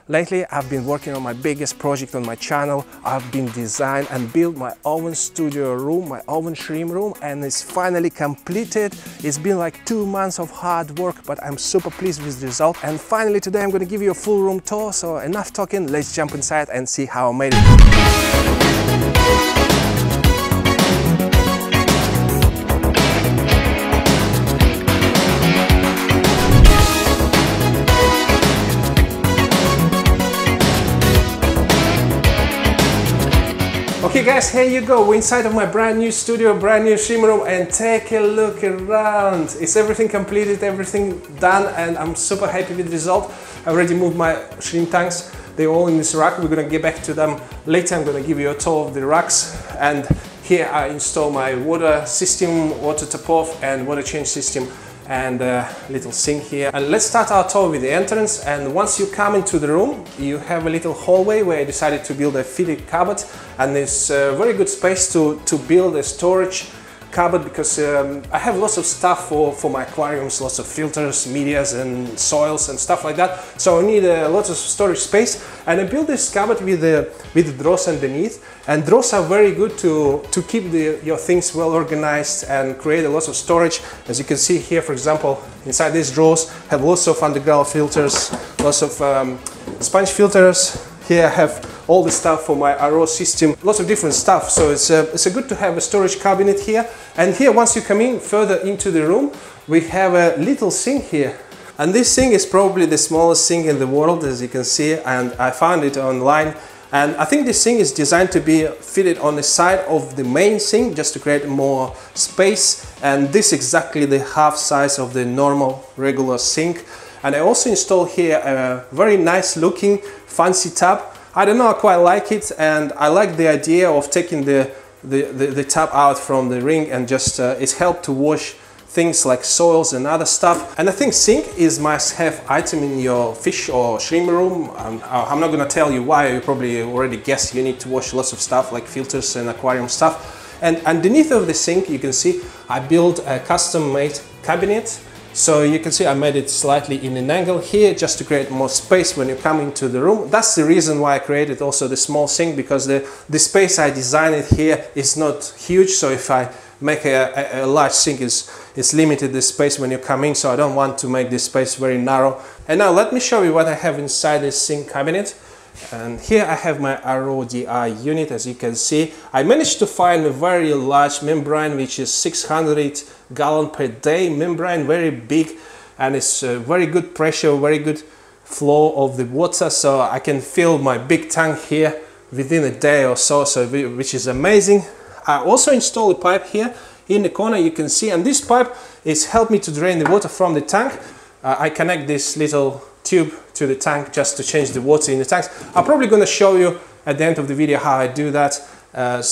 Lately, I've been working on my biggest project on my channel. I've been designed and built my oven studio room, my oven shrimp room, and it's finally completed. It's been like 2 months of hard work, but I'm super pleased with the result. And finally today I'm going to give you a full room tour, so enough talking, let's jump inside and see how I made it. Okay guys, here you go. We're inside of my brand new studio, brand new shrimp room, and take a look around. It's everything completed, everything done, and I'm super happy with the result. I already moved my shrimp tanks. They're all in this rack. We're gonna get back to them later. I'm gonna give you a tour of the racks. And here I install my water system, water top-off and water change system, and a little sink here. And let's start our tour with the entrance. And once you come into the room, you have a little hallway where I decided to build a fitted cupboard, and there's a very good space to build a storage cupboard, because I have lots of stuff for my aquariums, lots of filters, medias and soils and stuff like that, so I need a lot of storage space. And I built this cupboard with the drawers underneath, and drawers are very good to keep your things well organized and create a lot of storage. As you can see here, for example, inside these drawers have lots of underground filters, lots of sponge filters. Here I have all the stuff for my RO system, lots of different stuff, so it's a good to have a storage cabinet here. And here, once you come in further into the room, we have a little sink here. And this sink is probably the smallest sink in the world, as you can see, and I found it online. And I think this sink is designed to be fitted on the side of the main sink, just to create more space. And this is exactly the half size of the normal regular sink. And I also installed here a very nice looking fancy tub. I don't know, I quite like it, and I like the idea of taking the tub out from the ring, and just it's helped to wash things like soils and other stuff. And I think sink is must-have item in your fish or shrimp room. I'm not gonna tell you why, you probably already guessed. You need to wash lots of stuff like filters and aquarium stuff. And underneath of the sink, you can see I built a custom-made cabinet. So you can see I made it slightly in an angle here, just to create more space when you come into the room. That's the reason why I created also the small sink, because the space I designed it here is not huge. So if I make a large sink, it's limited the space when you come in, so I don't want to make this space very narrow. And now let me show you what I have inside this sink cabinet. And here I have my RODI unit. As you can see, I managed to find a very large membrane, which is 600 gallon per day membrane, very big, and it's very good pressure, very good flow of the water, so I can fill my big tank here within a day or so, which is amazing. I also installed a pipe here in the corner, you can see, and this pipe is helped me to drain the water from the tank. I connect this little tube to the tank just to change the water in the tanks. I'm probably going to show you at the end of the video how I do that,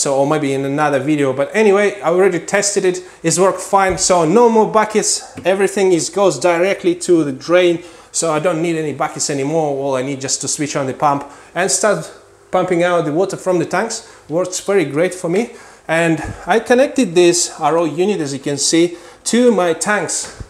or maybe in another video, but anyway, I already tested it, it's worked fine. So no more buckets, everything goes directly to the drain, so I don't need any buckets anymore. All I need just to switch on the pump and start pumping out the water from the tanks. Works very great for me. And I connected this RO unit, as you can see, to my tanks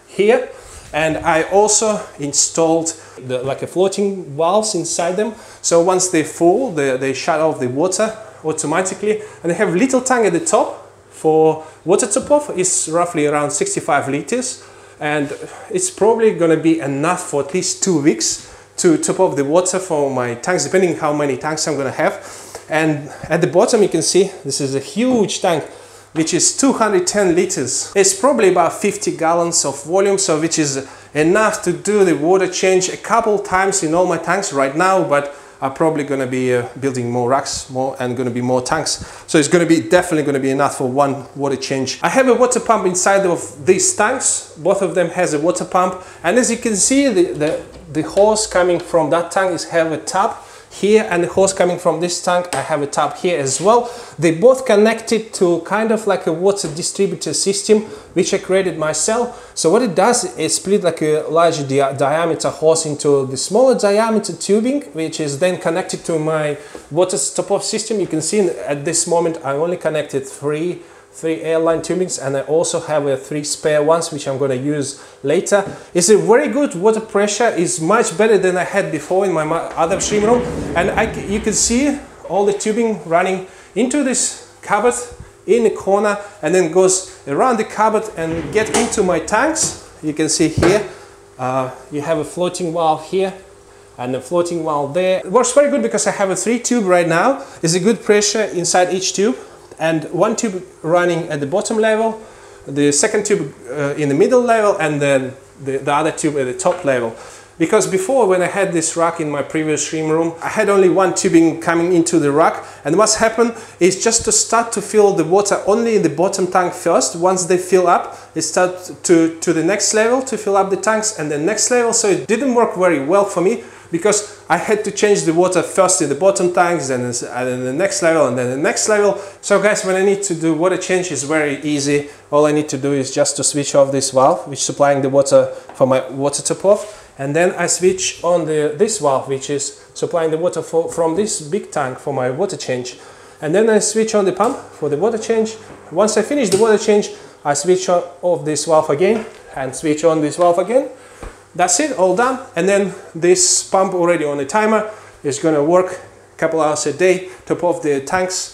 here. And I also installed like a floating valves inside them. So once they're full, they shut off the water automatically. And they have a little tank at the top for water top-off. It's roughly around 65 liters. And it's probably going to be enough for at least 2 weeks to top up the water for my tanks, depending how many tanks I'm going to have. And at the bottom you can see this is a huge tank, which is 210 liters. It's probably about 50 gallons of volume, so which is enough to do the water change a couple times in all my tanks right now, but I'm probably going to be building more racks and going to be more tanks, so it's going to be definitely going to be enough for one water change. I have a water pump inside of these tanks. Both of them has a water pump, and as you can see, the hose coming from that tank have a tap here, and the hose coming from this tank, I have a tap here as well. They both connected to kind of like a water distributor system, which I created myself. So what it does is split like a large diameter hose into the smaller diameter tubing, which is then connected to my water top-off system. You can see at this moment I only connected three 3 airline tubings, and I also have 3 spare ones which I'm going to use later. It's a very good water pressure, is much better than I had before in my other stream room, and you can see all the tubing running into this cupboard in the corner and then goes around the cupboard and get into my tanks. You can see here you have a floating valve here and a floating valve there. It works very good because I have a 3 tube right now. There's a good pressure inside each tube, and 1 tube running at the bottom level, the second tube in the middle level, and then the other tube at the top level. Because before, when I had this rack in my previous stream room, I had only 1 tubing coming into the rack, and what's happened is just to start to fill the water only in the bottom tank first. Once they fill up, it starts to the next level to fill up the tanks and the next level. So it didn't work very well for me, because I had to change the water first in the bottom tanks, and then the next level, and then the next level. So guys, when I need to do water change, is very easy. All I need to do is just to switch off this valve, which is supplying the water for my water top off. And then I switch on this valve, which is supplying the water from this big tank for my water change. And then I switch on the pump for the water change. Once I finish the water change, I switch off this valve again and switch on this valve again. That's it, all done. And then this pump already on the timer is going to work a couple hours a day, top off the tanks.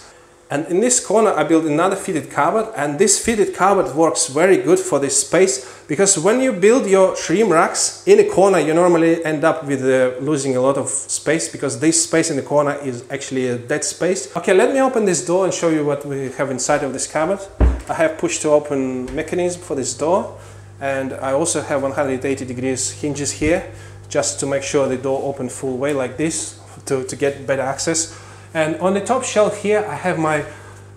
And in this corner I built another fitted cupboard, and this fitted cupboard works very good for this space, because when you build your shrimp racks in a corner, you normally end up with losing a lot of space, because this space in the corner is actually a dead space. Okay, let me open this door and show you what we have inside of this cupboard. I have push to open mechanism for this door, and I also have 180 degrees hinges here, just to make sure the door open full way like this, to get better access. And on the top shelf here I have my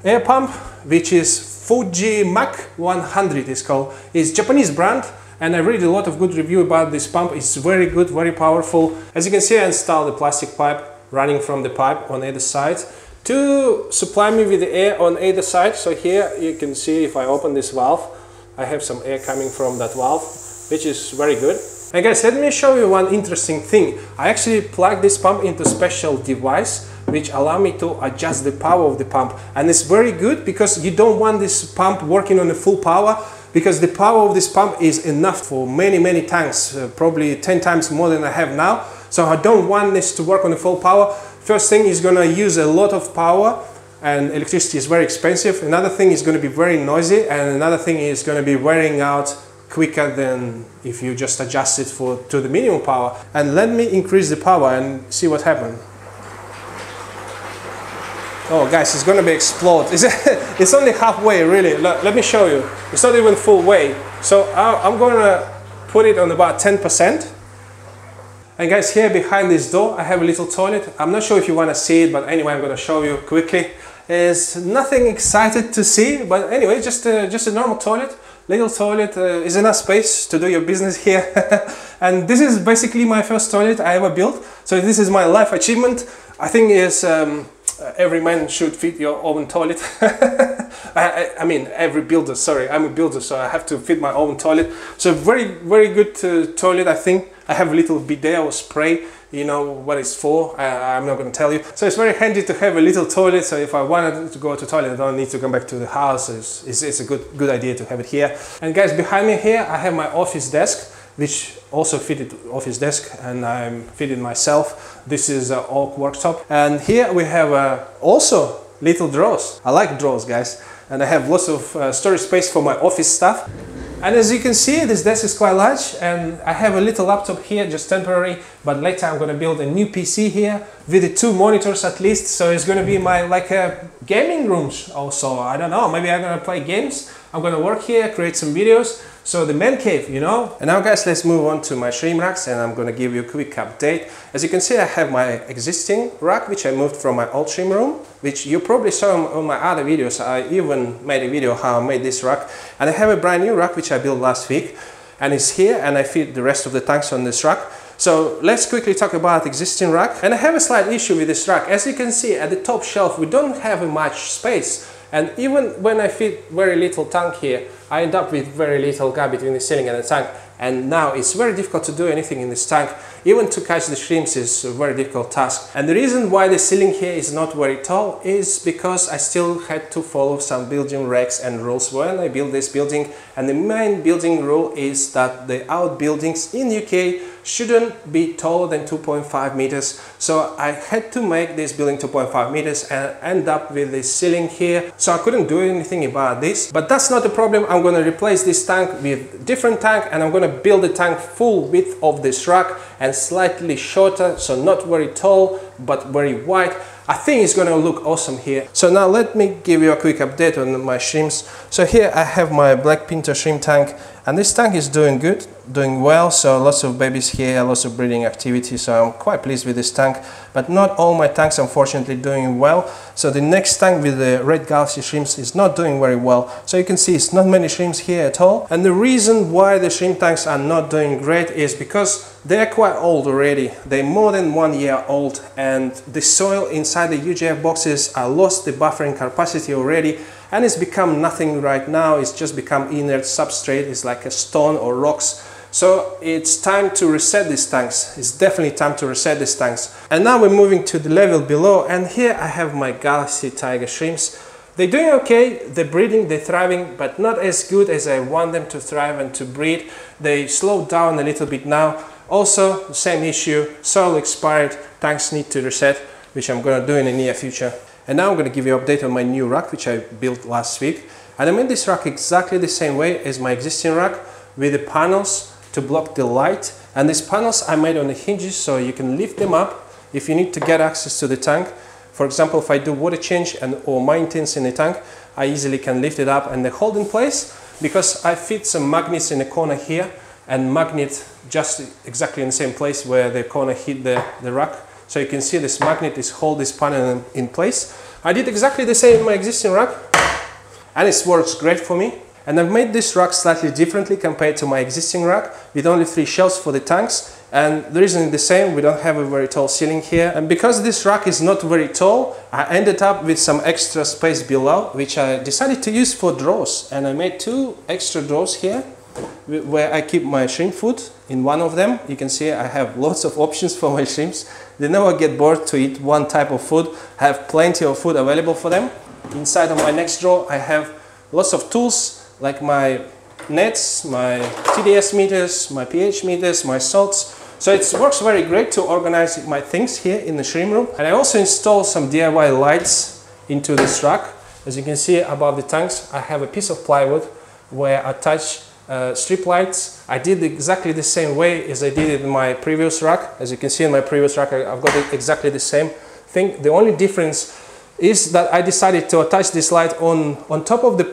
air pump, which is Fuji Mac 100 is called. It's Japanese brand, and I read a lot of good review about this pump. It's very good, very powerful. As you can see, I installed the plastic pipe running from the pipe on either side to supply me with the air on either side. So here you can see, if I open this valve, I have some air coming from that valve, which is very good. And guys, let me show you one interesting thing. I actually plugged this pump into a special device which allow me to adjust the power of the pump, and it's very good because you don't want this pump working on the full power, because the power of this pump is enough for many tanks, probably 10 times more than I have now. So I don't want this to work on the full power. First thing is going to use a lot of power, and electricity is very expensive. Another thing is going to be very noisy, and another thing is going to be wearing out quicker than if you just adjust it to the minimum power. And let me increase the power and see what happens. Oh guys, it's gonna be explode. It's only halfway, really. Let me show you. It's not even full way. So I'm gonna put it on about 10%. And guys, here behind this door I have a little toilet. I'm not sure if you want to see it, but anyway, I'm gonna show you quickly. It's nothing excited to see, but anyway, just a normal toilet. Little toilet, is enough space to do your business here. And this is basically my first toilet I ever built. So this is my life achievement. I think is every man should fit your own toilet. I mean, every builder, sorry, I'm a builder, so I have to fit my own toilet. So very good toilet, I think. I have a little bidet or spray, you know what it's for, I'm not going to tell you. So it's very handy to have a little toilet, so if I wanted to go to the toilet, I don't need to come back to the house. It's a good idea to have it here. And guys, behind me here, I have my office desk, which also fitted office desk, and I'm fitted myself. This is an oak worktop, and here we have also little drawers. I like drawers, guys, and I have lots of storage space for my office stuff. And as you can see, this desk is quite large, and I have a little laptop here, just temporary, but later I'm going to build a new PC here with the 2 monitors at least, so it's going to be my gaming rooms also. I don't know, maybe I'm going to play games. I'm going to work here, create some videos. So the man cave, you know. And now guys, let's move on to my shrimp racks, and I'm going to give you a quick update. As you can see, I have my existing rack, which I moved from my old shrimp room, which you probably saw on my other videos. I even made a video how I made this rack. And I have a brand new rack, which I built last week, and it's here, and I fit the rest of the tanks on this rack. So let's quickly talk about existing rack. And I have a slight issue with this rack. As you can see, at the top shelf, we don't have much space. And even when I fit very little tank here, I end up with very little gap between the ceiling and the tank. and now it's very difficult to do anything in this tank. Even to catch the shrimps is a very difficult task. And the reason why the ceiling here is not very tall is because I still had to follow some building regs and rules when I built this building. And the main building rule is that the outbuildings in UK shouldn't be taller than 2.5 meters. So I had to make this building 2.5 meters and end up with this ceiling here. So I couldn't do anything about this, but that's not the problem. I'm going to replace this tank with different tank, and I'm going to build the tank full width of this rack and slightly shorter, so not very tall but very wide. I think it's going to look awesome here. So now let me give you a quick update on my shrimps. So here I have my Black Pinto shrimp tank, and this tank is doing good, doing well. So lots of babies here, lots of breeding activity, so I'm quite pleased with this tank. But not all my tanks unfortunately doing well. So the next tank with the Red Galaxy shrimps is not doing very well. So you can see it's not many shrimps here at all. And the reason why the shrimp tanks are not doing great is because they're quite old already. They're more than 1 year old, and the soil inside the UJF boxes are lost the buffering capacity already, and it's become nothing right now. It's just become inert substrate. It's like a stone or rocks. So it's time to reset these tanks. It's definitely time to reset these tanks. And now we're moving to the level below, and here I have my Galaxy Tiger shrimps. They're doing okay, they're breeding, they're thriving, but not as good as I want them to thrive and to breed. They slowed down a little bit now. Also, the same issue, soil expired, tanks need to reset, which I'm going to do in the near future. And now I'm going to give you an update on my new rack, which I built last week. And I made this rack exactly the same way as my existing rack, with the panels to block the light. And these panels I made on the hinges, so you can lift them up if you need to get access to the tank. For example, if I do water change or maintenance in the tank, I easily can lift it up and they hold in place, because I fit some magnets in the corner here, and magnet just exactly in the same place where the corner hit the rack. So you can see this magnet is hold this panel in place. I did exactly the same in my existing rack, and it works great for me. And I've made this rack slightly differently compared to my existing rack, with only 3 shelves for the tanks. And the reason is the same, we don't have a very tall ceiling here. And because this rack is not very tall, I ended up with some extra space below, which I decided to use for drawers. And I made 2 extra drawers here, where I keep my shrimp food. In one of them, you can see I have lots of options for my shrimps. They never get bored to eat one type of food. I have plenty of food available for them. Inside of my next drawer, I have lots of tools, like my nets, my TDS meters, my pH meters, my salts. So it works very great to organize my things here in the shrimp room. And I also installed some DIY lights into this rack. As you can see above the tanks, I have a piece of plywood where I attach strip lights. I did exactly the same way as I did it in my previous rack. As you can see in my previous rack, I've got exactly the same thing. The only difference is that I decided to attach this light on top of the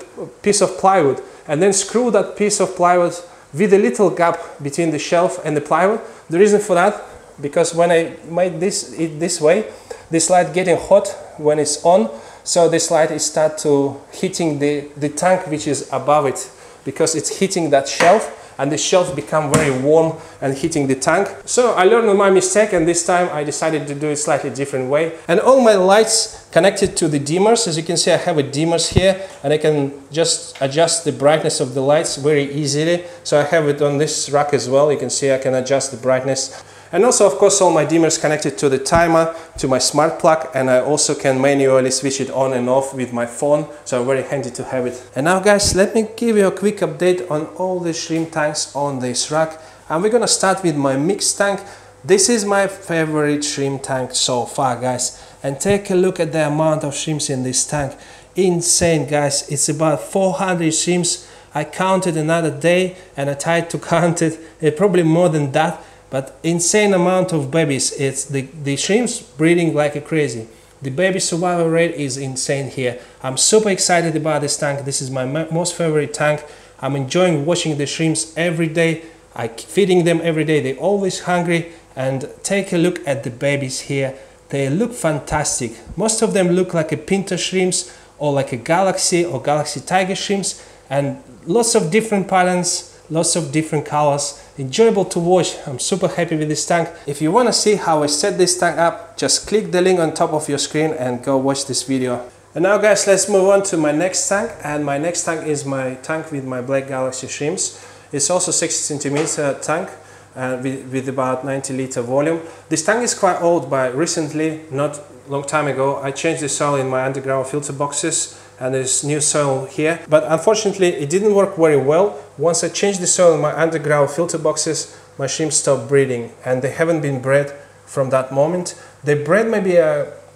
piece of plywood, and then screw that piece of plywood with a little gap between the shelf and the plywood. The reason for that, because when I made this way, this light getting hot when it's on, so this light is start to hitting the tank which is above it, because it's hitting that shelf, and the shelf become very warm and hitting the tank. So I learned my mistake, and this time I decided to do it slightly different way. And all my lights connected to the dimmers. As you can see, I have a dimmers here, and I can just adjust the brightness of the lights very easily. So I have it on this rack as well. You can see I can adjust the brightness. And also, of course, all my dimmers connected to the timer, to my smart plug, and I also can manually switch it on and off with my phone, so very handy to have it. And now guys, let me give you a quick update on all the shrimp tanks on this rack. And we're gonna start with my mixed tank. This is my favorite shrimp tank so far, guys. And take a look at the amount of shrimps in this tank. Insane, guys. It's about 400 shrimps. I counted another day and I tried to count it. It's probably more than that. But insane amount of babies. It's the shrimps breeding like a crazy. The baby survival rate is insane here. I'm super excited about this tank. This is my most favorite tank. I'm enjoying watching the shrimps every day. I keep feeding them every day. They're always hungry. And take a look at the babies here. They look fantastic. Most of them look like a Pinto shrimps or like a Galaxy or Galaxy Tiger shrimps, and lots of different patterns, lots of different colors. Enjoyable to watch. I'm super happy with this tank. If you want to see how I set this tank up, just click the link on top of your screen and go watch this video. And now guys, let's move on to my next tank. And my next tank is my tank with my Black Galaxy shrimps. It's also 60 centimeter tank with about 90 liter volume. This tank is quite old, but recently, not long time ago, I changed the soil in my underground filter boxes, and there's new soil here. But unfortunately, it didn't work very well. Once I changed the soil in my underground filter boxes, my shrimps stopped breeding, and they haven't been bred from that moment. They bred maybe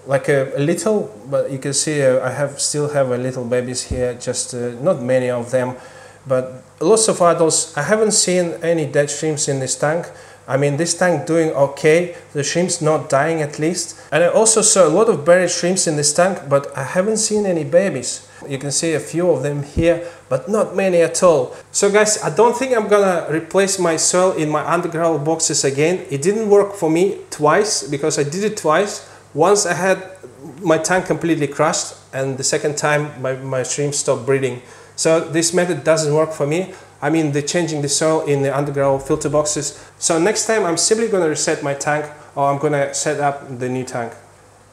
like a little, but you can see I still have a little babies here, just not many of them, but lots of adults. I haven't seen any dead shrimps in this tank. I mean, this tank doing okay, the shrimps not dying at least. And I also saw a lot of buried shrimps in this tank, but I haven't seen any babies. You can see a few of them here, but not many at all. So guys, I don't think I'm gonna replace my soil in my underground boxes again. It didn't work for me twice, because I did it twice. Once I had my tank completely crushed, and the second time my shrimps stopped breeding. So this method doesn't work for me. I mean, changing the soil in the underground filter boxes. So next time I'm simply going to reset my tank, or I'm going to set up the new tank.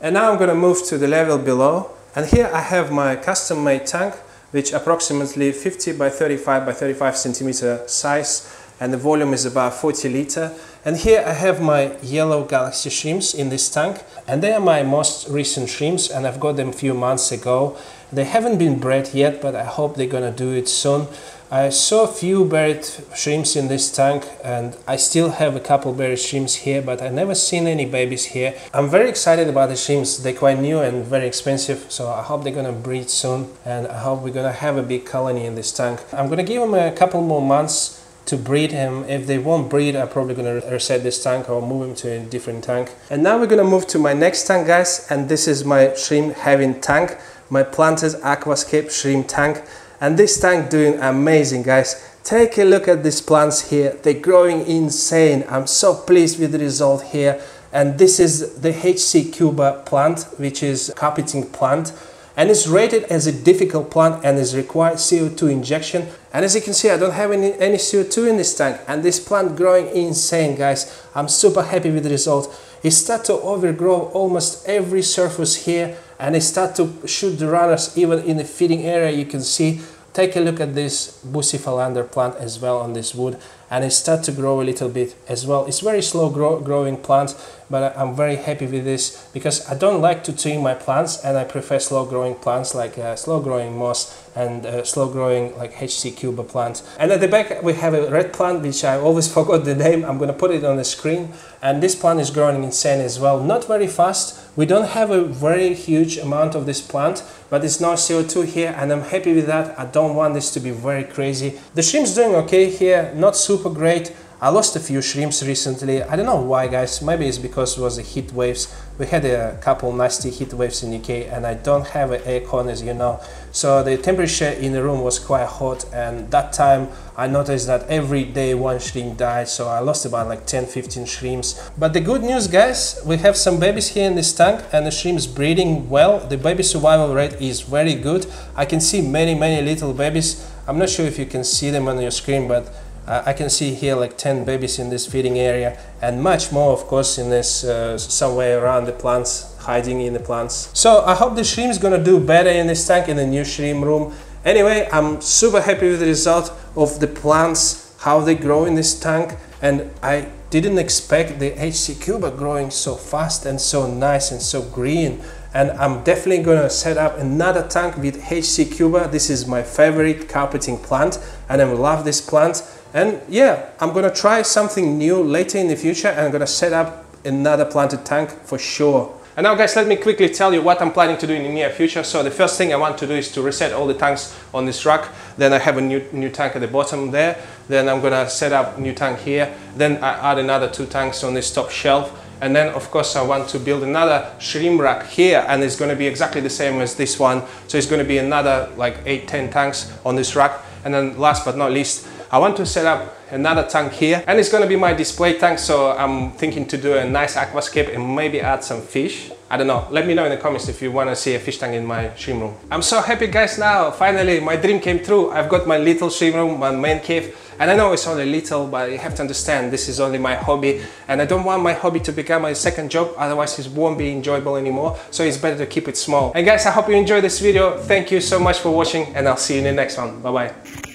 And now I'm going to move to the level below. And here I have my custom made tank, which approximately 50 by 35 by 35 centimeter size, and the volume is about 40 liter. And here I have my yellow Galaxy shrimps in this tank, and they are my most recent shrimps, and I've got them a few months ago. They haven't been bred yet, but I hope they're gonna do it soon. I saw a few buried shrimps in this tank, and I still have a couple buried shrimps here, but I've never seen any babies here. I'm very excited about the shrimps. They're quite new and very expensive, so I hope they're gonna breed soon, and I hope we're gonna have a big colony in this tank. I'm gonna give them a couple more months to breed him. If they won't breed, I'm probably gonna reset this tank or move him to a different tank. And now we're gonna move to my next tank, guys, and this is my shrimp having tank, my planted aquascape shrimp tank. And this tank doing amazing, guys. Take a look at these plants here. They're growing insane. I'm so pleased with the result here. And this is the HC Cuba plant, which is carpeting plant. And it's rated as a difficult plant and is required CO2 injection. And as you can see, I don't have any CO2 in this tank, and this plant growing insane, guys. I'm super happy with the result. It started to overgrow almost every surface here, and it started to shoot the runners even in the feeding area. You can see, take a look at this Bucephalandra plant as well on this wood, and it started to grow a little bit as well. It's very slow growing plant, but I'm very happy with this because I don't like to trim my plants, and I prefer slow growing plants like slow growing moss and slow growing like HC Cuba plant. And at the back we have a red plant which I always forgot the name. I'm gonna put it on the screen, and this plant is growing insane as well. Not very fast. We don't have a very huge amount of this plant, but it's no CO2 here, and I'm happy with that. I don't want this to be very crazy. The shrimp's doing okay here, not super great. I lost a few shrimps recently. I don't know why, guys. Maybe it's because it was the heat waves. We had a couple nasty heat waves in UK, and I don't have an aircon, as you know. So the temperature in the room was quite hot, and that time I noticed that every day one shrimp died, so I lost about like 10-15 shrimps. But the good news, guys, we have some babies here in this tank, and the shrimps breeding well. The baby survival rate is very good. I can see many little babies. I'm not sure if you can see them on your screen, but I can see here like 10 babies in this feeding area, and much more, of course, in this somewhere around the plants, hiding in the plants. So I hope the shrimp's gonna do better in this tank, in the new shrimp room. Anyway, I'm super happy with the result of the plants, how they grow in this tank, and I didn't expect the HC Cuba growing so fast and so nice and so green. And I'm definitely gonna set up another tank with HC Cuba. This is my favorite carpeting plant, and I love this plant. And yeah, I'm gonna try something new later in the future, and I'm gonna set up another planted tank for sure. And now, guys, let me quickly tell you what I'm planning to do in the near future. So the first thing I want to do is to reset all the tanks on this rack. Then I have a new tank at the bottom there. Then I'm gonna set up a new tank here. Then I add another 2 tanks on this top shelf. And then, of course, I want to build another shrimp rack here, and it's going to be exactly the same as this one. So it's going to be another like 8-10 tanks on this rack. And then last but not least, I want to set up another tank here, and it's going to be my display tank. So I'm thinking to do a nice aquascape and maybe add some fish. I don't know. Let me know in the comments if you want to see a fish tank in my shrimp room. I'm so happy, guys. Now, finally, my dream came true. I've got my little shrimp room, my main cave. And I know it's only little, but you have to understand this is only my hobby, and I don't want my hobby to become my second job, otherwise it won't be enjoyable anymore. So it's better to keep it small. And guys, I hope you enjoyed this video. Thank you so much for watching, and I'll see you in the next one. Bye bye.